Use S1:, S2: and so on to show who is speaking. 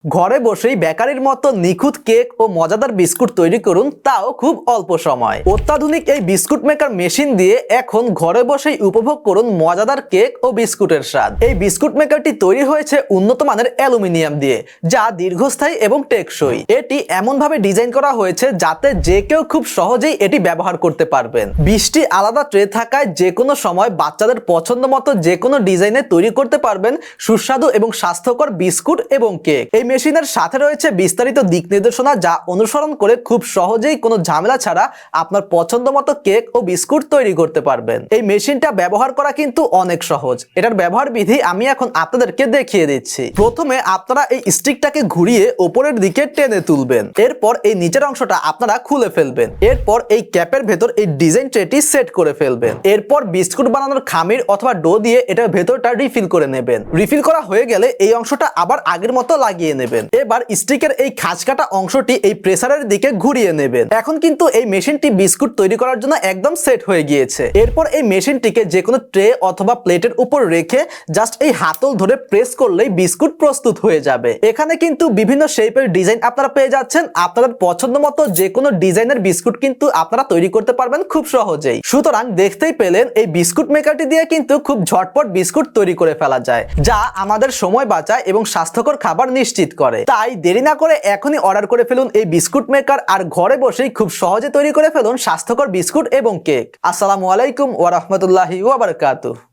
S1: ঘরে বসেই বেকারির মতো নিখুঁত কেক ও মজাদার বিস্কুট তৈরি করুন, তাও খুব অল্প সময়। অত্যাধুনিক এই বিস্কুট মেকার মেশিন দিয়ে এখন ঘরে বসেই উপভোগ করুন মজাদার কেক ও বিস্কুটের স্বাদ। এই বিস্কুট মেকারটি তৈরি হয়েছে উন্নত মানের অ্যালুমিনিয়াম দিয়ে, যা দীর্ঘস্থায়ী এবং টেকসই। এটি এমনভাবে ডিজাইন করা হয়েছে যাতে যে কেউ খুব সহজেই এটি ব্যবহার করতে পারবেন। 20টি আলাদা ট্রে থাকায় যে কোনো সময় বাচ্চাদের পছন্দ মতো যে কোনো ডিজাইনে তৈরি করতে পারবেন সুস্বাদু এবং স্বাস্থ্যকর বিস্কুট এবং কেক। এই মেশিনের সাথে রয়েছে বিস্তারিত দিক নির্দেশনা, যা অনুসরণ করে খুব সহজেই কোনো ঝামেলা ছাড়া আপনার পছন্দ মতো কেক ও বিস্কুট তৈরি করতে পারবেন। এই মেশিনটা ব্যবহার করা কিন্তু অনেক সহজ। এটার ব্যবহার বিধি আমি এখন আপনাদেরকে দেখিয়ে দিচ্ছি। প্রথমে আপনারা এই স্টিকটাকে ঘুরিয়ে উপরের দিকে টেনে তুলবেন। এরপর এই নিচের অংশটা আপনারা খুলে ফেলবেন। এরপর এই ক্যাপের ভেতর এই ডিজাইন ট্রেটি সেট করে ফেলবেন। এরপর বিস্কুট বানানোর খামির অথবা ডো দিয়ে এটার ভেতরটা রিফিল করে নেবেন। রিফিল করা হয়ে গেলে এই অংশটা আবার আগের মতো লাগিয়ে নেবেন। এবার স্টিকের এই খাঁজকাটা অংশটি এই প্রেসারের দিকে ঘুরিয়ে নেবেন। এখন কিন্তু এই মেশিনটি বিস্কুট তৈরি করার জন্য একদম সেট হয়ে গিয়েছে। এরপর এই মেশিনটিকে যে কোনো ট্রে অথবা প্লেটের উপর রেখে জাস্ট এই হাতল ধরে প্রেস করলেই বিস্কুট প্রস্তুত হয়ে যাবে। এখানে কিন্তু বিভিন্ন শেপের ডিজাইন আপনারা পেয়ে যাচ্ছেন। আপনাদের পছন্দ মতো যে কোনো ডিজাইনের বিস্কুট কিন্তু আপনারা তৈরি করতে পারবেন খুব সহজেই। সুতরাং দেখতেই পেলেন এই বিস্কুট মেকারটি দিয়ে কিন্তু খুব ঝটপট বিস্কুট তৈরি করে ফেলা যায়, যা আমাদের সময় বাঁচায় এবং স্বাস্থ্যকর খাবার নিশ্চিত করে। তাই দেরি না করে এখনই অর্ডার করে ফেলুন এই বিস্কুট মেকার, আর ঘরে বসেই খুব সহজে তৈরি করে ফেলুন স্বাস্থ্যকর বিস্কুট এবং কেক। আসসালামু আলাইকুম ওয়া রাহমাতুল্লাহি ওয়া বারাকাতুহু।